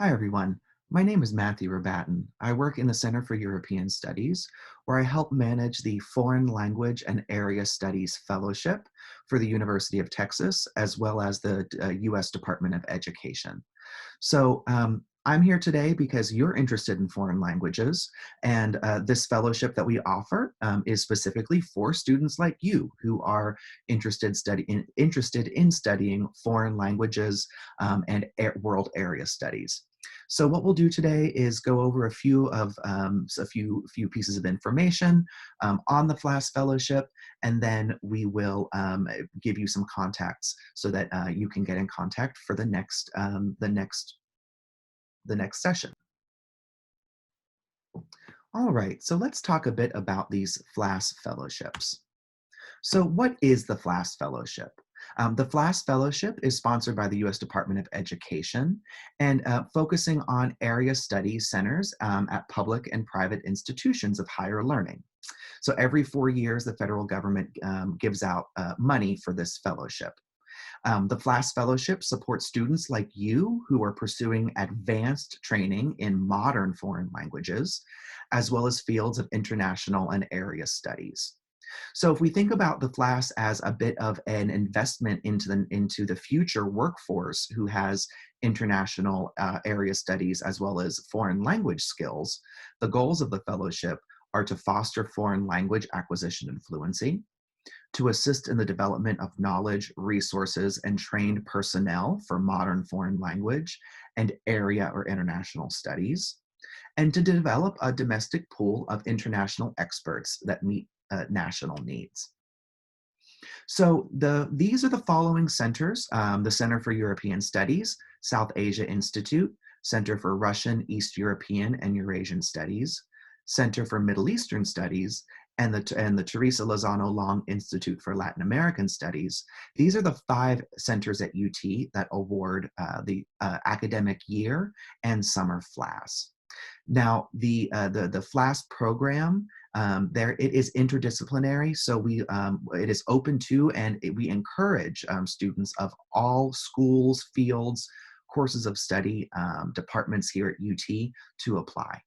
Hi, everyone. My name is Matthew Rabatin. I work in the Center for European Studies, where I help manage the Foreign Language and Area Studies Fellowship for the University of Texas, as well as the U.S. Department of Education. I'm here today because you're interested in foreign languages, and this fellowship that we offer is specifically for students like you who are interested in studying foreign languages and world area studies. So what we'll do today is go over a few pieces of information on the FLAS Fellowship, and then we will give you some contacts so that you can get in contact for the next session. All right, so let's talk a bit about these FLAS fellowships. So what is the FLAS Fellowship? The FLAS Fellowship is sponsored by the U.S. Department of Education and focusing on area study centers at public and private institutions of higher learning. So every 4 years, the federal government gives out money for this fellowship. The FLAS Fellowship supports students like you who are pursuing advanced training in modern foreign languages, as well as fields of international and area studies. So if we think about the FLAS as a bit of an investment into the future workforce who has international area studies as well as foreign language skills, the goals of the fellowship are to foster foreign language acquisition and fluency, to assist in the development of knowledge, resources, and trained personnel for modern foreign language and area or international studies, and to develop a domestic pool of international experts that meet national needs. So these are the following centers: the Center for European Studies, South Asia Institute, Center for Russian, East European, and Eurasian Studies, Center for Middle Eastern Studies, and the Teresa Lozano Long Institute for Latin American Studies. These are the 5 centers at UT that award the academic year and summer FLAS. Now, the FLAS program, it is interdisciplinary, so it is open to, and we encourage students of all schools, fields, courses of study, departments here at UT to apply.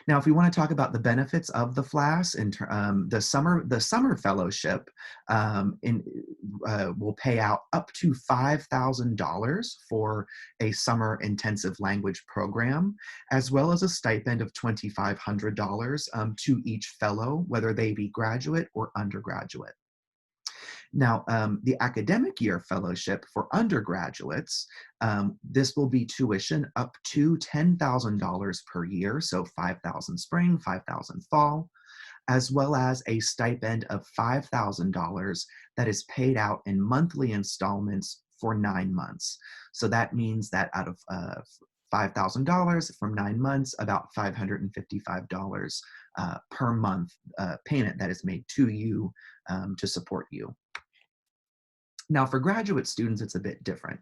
Now, if we want to talk about the benefits of the FLAS, the summer fellowship will pay out up to $5,000 for a summer intensive language program, as well as a stipend of $2,500 to each fellow, whether they be graduate or undergraduate. Now, the academic year fellowship for undergraduates, this will be tuition up to $10,000 per year, so $5,000 spring, $5,000 fall, as well as a stipend of $5,000 that is paid out in monthly installments for 9 months. So that means that out of $5,000 from 9 months, about $555 per month payment that is made to you to support you. Now, for graduate students, it's a bit different.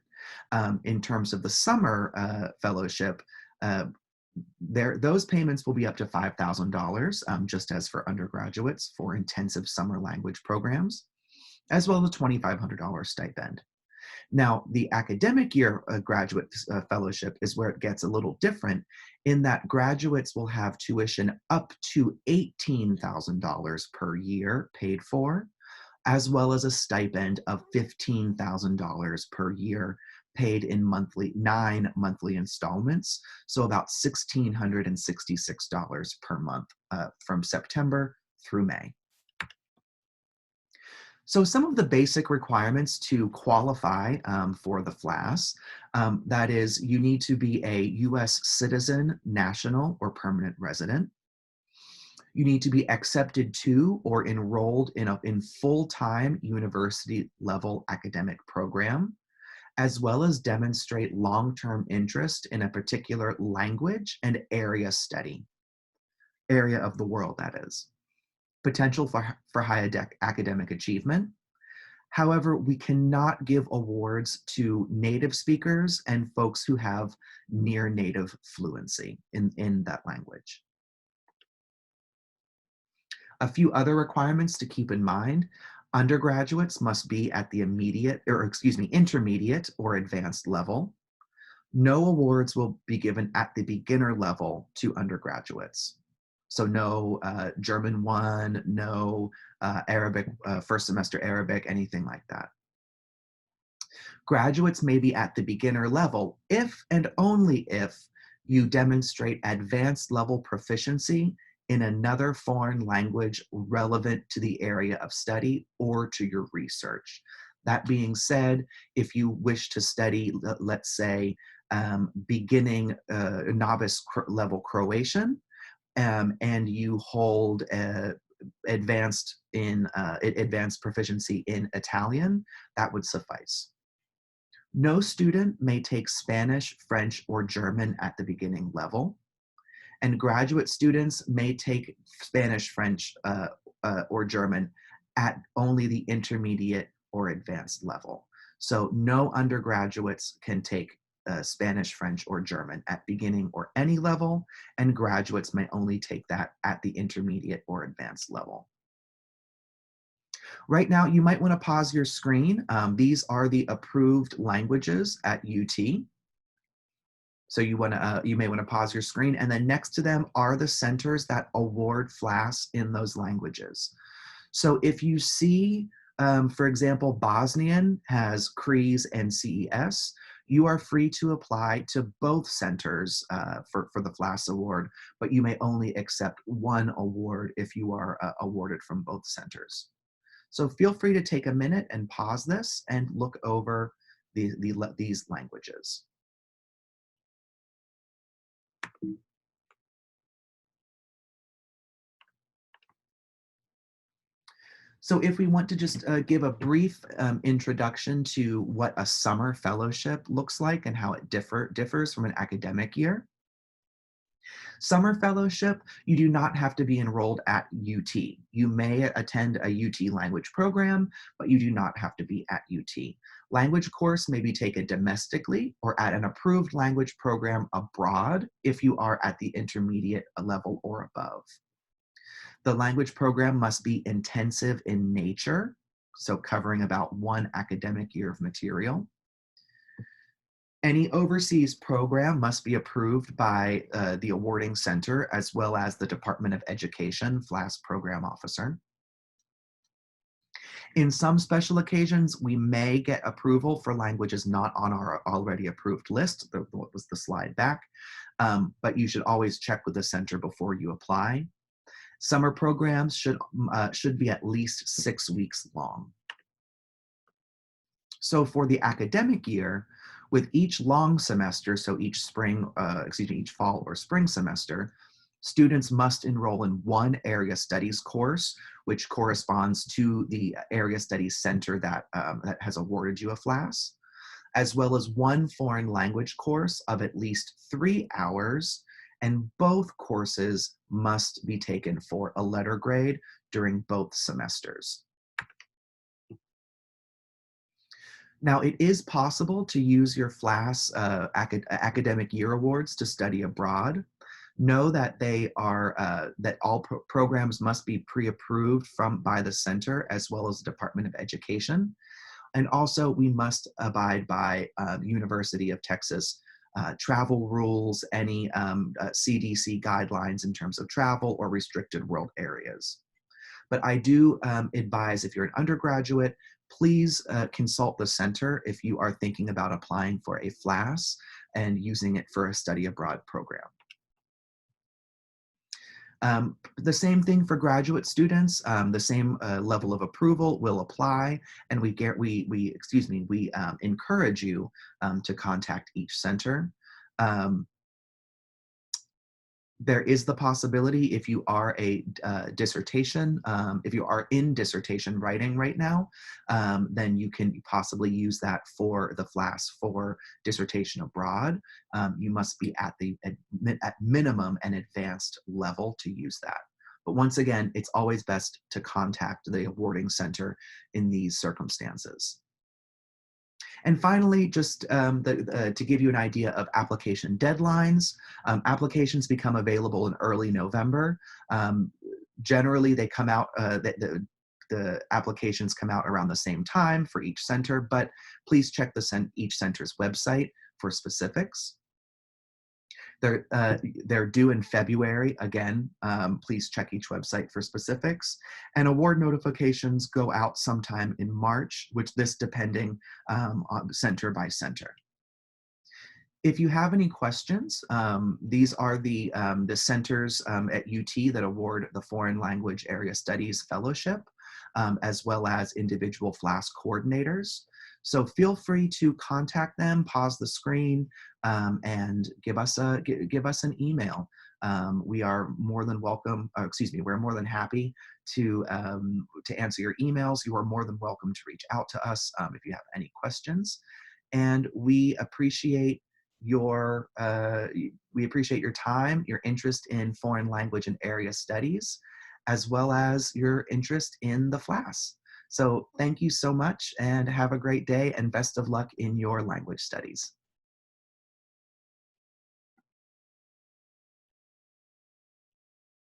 In terms of the summer fellowship, those payments will be up to $5,000, just as for undergraduates for intensive summer language programs, as well as a $2,500 stipend. Now, the academic year graduate fellowship is where it gets a little different in that graduates will have tuition up to $18,000 per year paid for, as well as a stipend of $15,000 per year paid in 9 monthly installments, so about $1,666 per month from September through May. So some of the basic requirements to qualify for the FLAS, that is, you need to be a US citizen, national, or permanent resident. You need to be accepted to or enrolled in full-time university-level academic program, as well as demonstrate long-term interest in a particular language and area of the world, that is. Potential for high academic achievement. However, we cannot give awards to native speakers and folks who have near native fluency in that language. A few other requirements to keep in mind: undergraduates must be at the intermediate or advanced level. No awards will be given at the beginner level to undergraduates. So no German 1, no Arabic, first semester Arabic, anything like that. Graduates may be at the beginner level if and only if you demonstrate advanced level proficiency in another foreign language relevant to the area of study or to your research. That being said, if you wish to study, let's say, beginning novice level Croatian, and you hold advanced proficiency in Italian, that would suffice. No student may take Spanish, French, or German at the beginning level, and graduate students may take Spanish, French, or German at only the intermediate or advanced level. So no undergraduates can take Spanish, French, or German at beginning or any level, and graduates may only take that at the intermediate or advanced level. Right now, you might want to pause your screen. These are the approved languages at UT. So you may want to pause your screen, and then next to them are the centers that award FLAS in those languages. So if you see, for example, Bosnian has CREES and CES, you are free to apply to both centers for the FLAS award, but you may only accept one award if you are awarded from both centers. So feel free to take a minute and pause this and look over these languages. So if we want to just give a brief introduction to what a summer fellowship looks like and how it differs from an academic year. Summer fellowship, you do not have to be enrolled at UT. You may attend a UT language program, but you do not have to be at UT. Language course may be taken domestically or at an approved language program abroad if you are at the intermediate level or above. The language program must be intensive in nature, so covering about one academic year of material. Any overseas program must be approved by the awarding center as well as the Department of Education FLAS program officer. In some special occasions, we may get approval for languages not on our already approved list. What was the slide back? But you should always check with the center before you apply. Summer programs should be at least 6 weeks long. So for the academic year, with each long semester, so each each fall or spring semester, students must enroll in one area studies course, which corresponds to the area studies center that has awarded you a FLAS, as well as one foreign language course of at least 3 hours, and both courses must be taken for a letter grade during both semesters. Now, it is possible to use your FLAS academic year awards to study abroad. Know that that all programs must be pre-approved by the center as well as the Department of Education. And also, we must abide by University of Texas travel rules, any CDC guidelines in terms of travel or restricted world areas. But I do advise, if you're an undergraduate, please consult the center if you are thinking about applying for a FLAS and using it for a study abroad program. The same thing for graduate students. The same level of approval will apply, and we encourage you to contact each center. There is the possibility, if you are if you are in dissertation writing right now, then you can possibly use that for the FLAS for dissertation abroad. You must be at minimum an advanced level to use that. But once again, it's always best to contact the awarding center in these circumstances. And finally, just to give you an idea of application deadlines, applications become available in early November. Generally, they come out, the applications come out around the same time for each center, but please check each center's website for specifics. They're due in February. Again, please check each website for specifics. And award notifications go out sometime in March, which this depending on center by center. If you have any questions, these are the centers at UT that award the Foreign Language Area Studies Fellowship, as well as individual FLAS coordinators. So feel free to contact them, pause the screen, and give us an email. We are more than welcome, we're more than happy to answer your emails. You are more than welcome to reach out to us if you have any questions. And we appreciate your time, your interest in foreign language and area studies, as well as your interest in the FLAS. So thank you so much and have a great day and best of luck in your language studies.